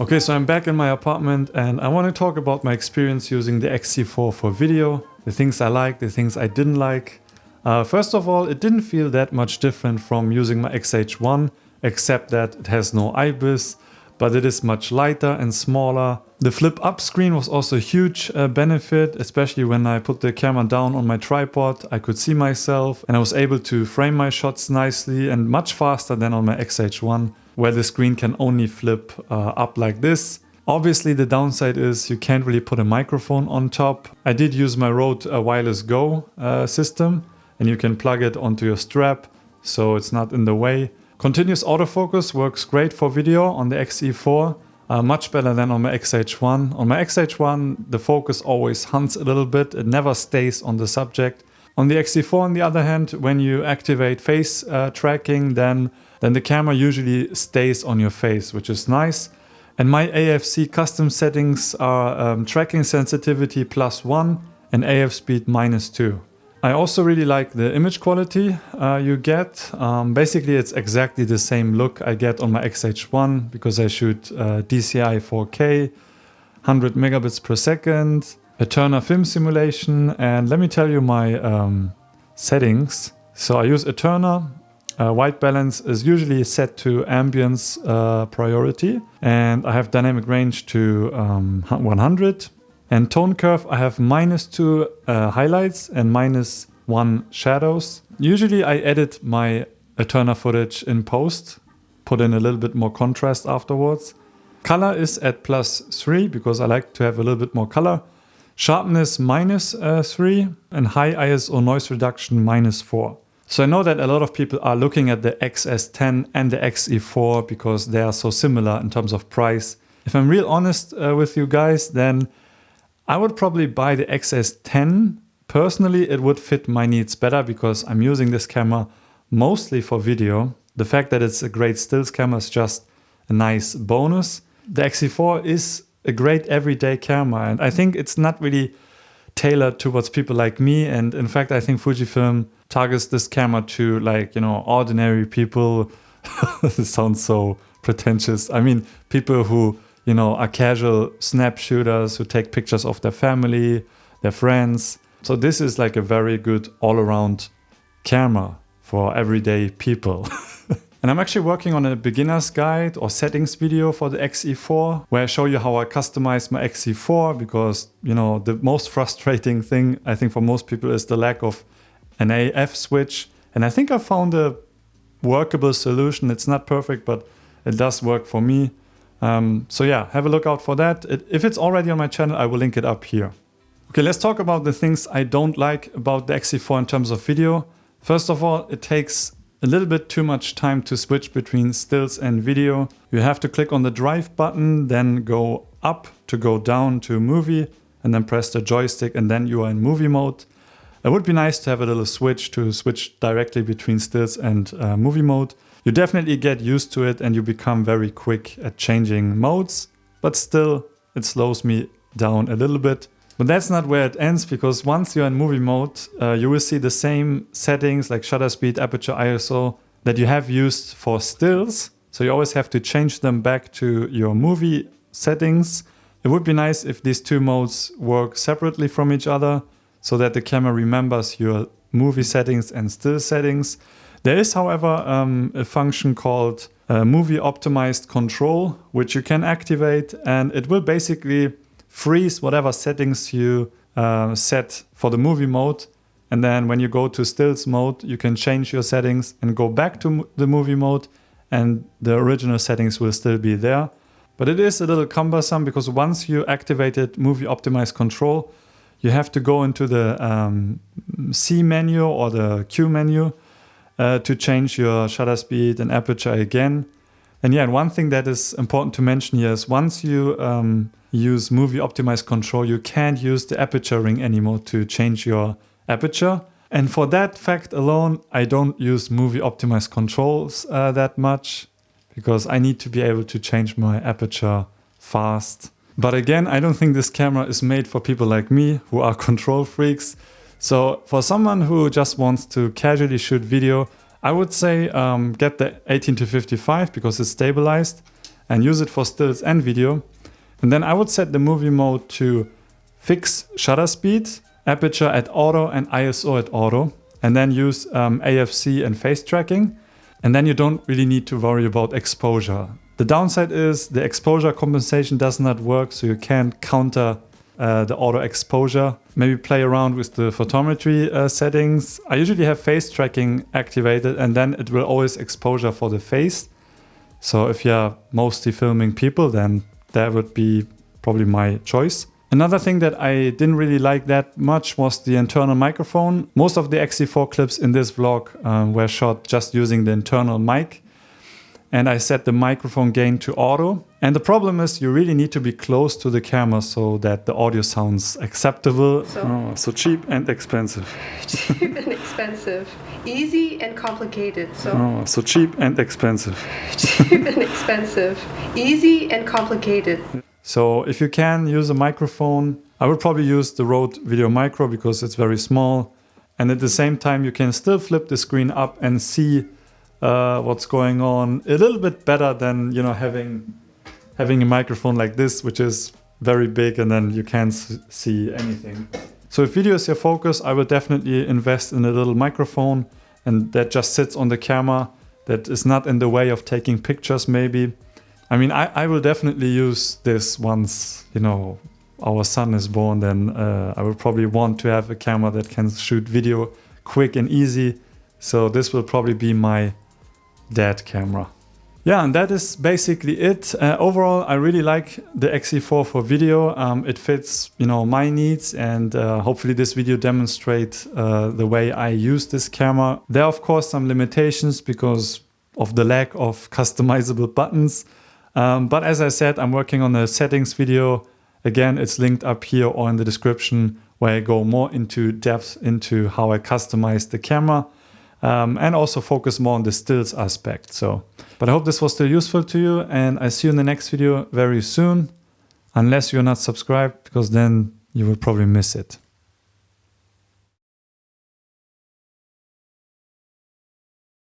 Okay, so I'm back in my apartment and I want to talk about my experience using the X-E4 for video, the things I like, the things I didn't like. First of all, it didn't feel that much different from using my X-H1, except that it has no IBIS, but it is much lighter and smaller. The flip up screen was also a huge benefit, especially when I put the camera down on my tripod. I could see myself and I was able to frame my shots nicely and much faster than on my X-H1, where the screen can only flip up like this. Obviously the downside is you can't really put a microphone on top. I did use my Rode Wireless Go system, and you can plug it onto your strap so it's not in the way. Continuous autofocus works great for video on the X-E4, much better than on my X-H1. On my X-H1 the focus always hunts a little bit, it never stays on the subject. On the X-E4 on the other hand, when you activate face tracking, then the camera usually stays on your face, which is nice. And my AFC custom settings are tracking sensitivity +1 and AF speed -2. I also really like the image quality you get. Basically it's exactly the same look I get on my X-H1 because I shoot DCI 4K, 100 megabits per second, a Turner film simulation, and let me tell you my settings. So I use a Turner. White balance is usually set to ambience priority, and I have dynamic range to 100. And tone curve I have -2 highlights and -1 shadows. Usually I edit my Turner footage in post, put in a little bit more contrast afterwards. Color is at +3 because I like to have a little bit more color. Sharpness -3 and high ISO noise reduction -4. So I know that a lot of people are looking at the XS10 and the X-E4 because they are so similar in terms of price. If I'm real honest with you guys, then I would probably buy the XS10. Personally, it would fit my needs better because I'm using this camera mostly for video. The fact that it's a great stills camera is just a nice bonus. The X-E4 is a great everyday camera, and I think it's not really tailored towards people like me. And in fact, I think Fujifilm targets this camera to, like, you know, ordinary people. This sounds so pretentious. I mean, people who, you know, are casual snap shooters who take pictures of their family, their friends. So this is like a very good all-around camera for everyday people. And I'm actually working on a beginner's guide or settings video for the X-E4, where I show you how I customize my X-E4, because, you know, the most frustrating thing I think for most people is the lack of an AF switch. And I think I found a workable solution. It's not perfect, but it does work for me. So yeah, have a look out for that. If it's already on my channel, I will link it up here. Okay, let's talk about the things I don't like about the X-E4 in terms of video. First of all, it takes a little bit too much time to switch between stills and video. You have to click on the drive button, then go up to go down to movie, and then press the joystick, and then you are in movie mode. It would be nice to have a little switch to switch directly between stills and movie mode. You definitely get used to it and you become very quick at changing modes, but still it slows me down a little bit. But that's not where it ends, because once you're in movie mode, you will see the same settings like shutter speed, aperture, ISO that you have used for stills. So you always have to change them back to your movie settings. It would be nice if these two modes work separately from each other so that the camera remembers your movie settings and still settings. There is, however, a function called movie optimized control, which you can activate, and it will basically freeze whatever settings you set for the movie mode. And then when you go to stills mode, you can change your settings and go back to the movie mode, and the original settings will still be there. But it is a little cumbersome because once you activated movie optimized control, you have to go into the C menu or the Q menu to change your shutter speed and aperture again. And yeah, one thing that is important to mention here is once you use movie optimized control, you can't use the aperture ring anymore to change your aperture. And for that fact alone, I don't use movie optimized controls that much, because I need to be able to change my aperture fast. But again, I don't think this camera is made for people like me who are control freaks. So for someone who just wants to casually shoot video, I would say get the 18-55 because it's stabilized. and use it for stills and video. And then I would set the movie mode to fix shutter speed, aperture at auto and ISO at auto, and then use AFC and face tracking. And then you don't really need to worry about exposure. The downside is the exposure compensation does not work, so you can't counter the auto exposure. Maybe play around with the photometry settings. I usually have face tracking activated, and then it will always exposure for the face. So if you're mostly filming people, then that would be probably my choice. Another thing that I didn't really like that much was the internal microphone. Most of the X-E4 clips in this vlog were shot just using the internal mic. And I set the microphone gain to auto. And the problem is you really need to be close to the camera so that the audio sounds acceptable. So cheap and expensive. Cheap and expensive. Easy and complicated. So cheap and expensive. Cheap and expensive. Easy and complicated. So if you can use a microphone, I would probably use the Rode Video Micro because it's very small. And at the same time, you can still flip the screen up and see what's going on a little bit better than, you know, having a microphone like this, which is very big and then you can't see anything. So if video is your focus, I would definitely invest in a little microphone and that just sits on the camera, that is not in the way of taking pictures maybe. I mean, I will definitely use this once, you know, our son is born, then I will probably want to have a camera that can shoot video quick and easy. So this will probably be my dad camera. Yeah, and that is basically it. Overall, I really like the X-E4 for video. It fits, you know, my needs, and hopefully this video demonstrates the way I use this camera. There are of course some limitations because of the lack of customizable buttons. But as I said, I'm working on a settings video. Again, it's linked up here or in the description where I go more into depth into how I customize the camera and also focus more on the stills aspect. But I hope this was still useful to you, and I see you in the next video very soon, unless you're not subscribed, because then you will probably miss it.